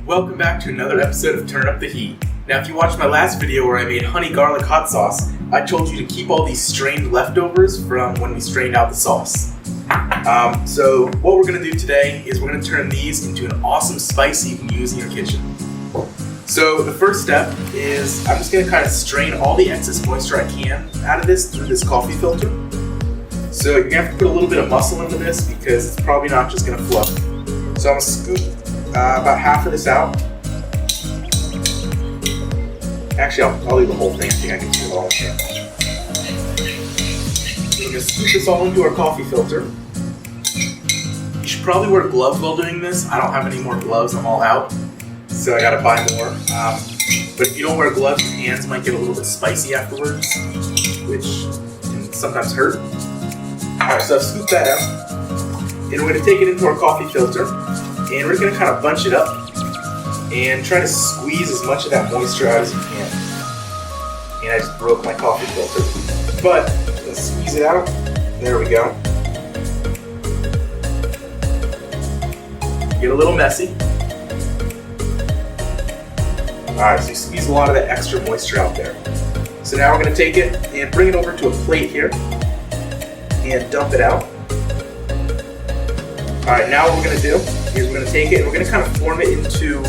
Welcome back to another episode of Turn Up the Heat. Now, if you watched my last video where I made honey garlic hot sauce, I told you to keep all these strained leftovers from when we strained out the sauce. So what we're going to do today is we're going to turn these into an awesome spice you can use in your kitchen. So the first step is I'm just going to kind of strain all the excess moisture I can out of this through this coffee filter. So you're going to have to put a little bit of muscle into this because it's probably not just going to flow. So I'm going to scoop about half of this out. Actually, I'll leave the whole thing. I think I can do it all here. We're going to scoop this all into our coffee filter. You should probably wear gloves while doing this. I don't have any more gloves. I'm all out. So I gotta buy more. But if you don't wear gloves, your hands might get a little bit spicy afterwards, which can sometimes hurt. Alright, so I've scooped that out. And we're going to take it into our coffee filter. And we're going to kind of bunch it up and try to squeeze as much of that moisture out as you can. And I just broke my coffee filter. But let's squeeze it out. There we go. Get a little messy. Alright, so you squeeze a lot of that extra moisture out there. So now we're going to take it and bring it over to a plate here and dump it out. Alright, now what we're going to do is we're going to take it and we're going to kind of form it into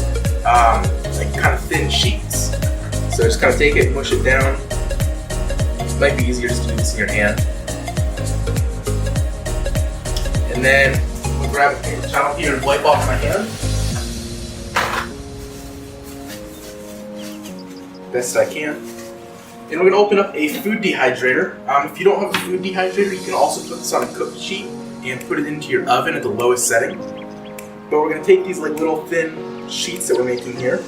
like kind of thin sheets. So just kind of take it, mush it down. It might be easier just to do this in your hand. And then we'll grab a paper towel here and wipe off my hand. Best I can. And we're going to open up a food dehydrator. If you don't have a food dehydrator, you can also put this on a cookie sheet and put it into your oven at the lowest setting. But we're going to take these like little thin sheets that we're making here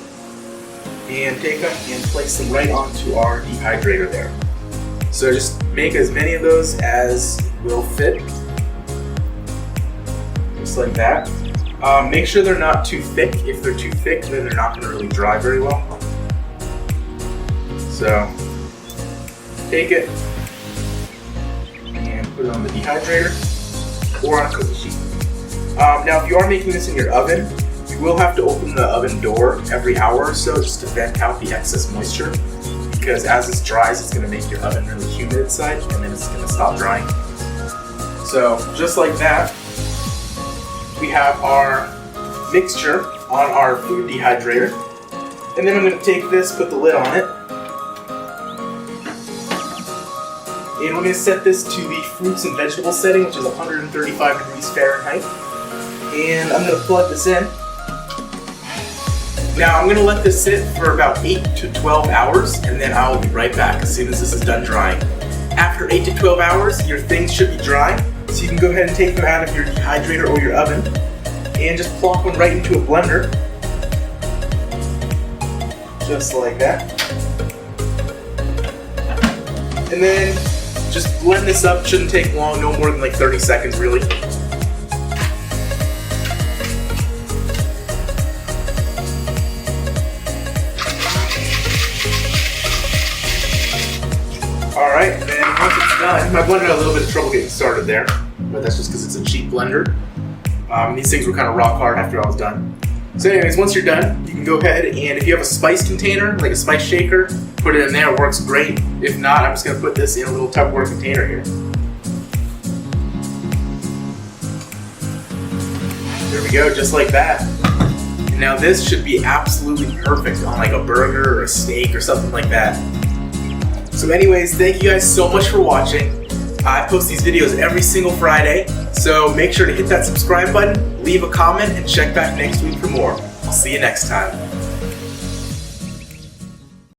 and take them and place them right onto our dehydrator there. So just make as many of those as will fit. Just like that. Make sure they're not too thick. If they're too thick, then they're not going to really dry very well. So take it and put it on the dehydrator or on a cookie sheet. Now if you are making this in your oven, you will have to open the oven door every hour or so just to vent out the excess moisture, because as this dries it's going to make your oven really humid inside and then it's going to stop drying. So just like that, we have our mixture on our food dehydrator, and then I'm going to take this, put the lid on it, and we're going to set this to the fruits and vegetables setting, which is 135 degrees Fahrenheit. And I'm going to plug this in. Now I'm going to let this sit for about 8 to 12 hours, and then I'll be right back as soon as this is done drying. After 8 to 12 hours, your things should be dry, so you can go ahead and take them out of your dehydrator or your oven, and just plop them right into a blender. Just like that. And then just blend this up. Shouldn't take long, no more than like 30 seconds really. Alright, and then once it's done, my blender had a little bit of trouble getting started there, but that's just because it's a cheap blender. These things were kind of rock hard after I was done. So anyways, once you're done, you can go ahead and if you have a spice container, like a spice shaker, put it in there, it works great. If not, I'm just going to put this in a little Tupperware container here. There we go, just like that. And now this should be absolutely perfect on like a burger or a steak or something like that. So anyways, thank you guys so much for watching. I post these videos every single Friday, so make sure to hit that subscribe button, leave a comment, and check back next week for more. I'll see you next time.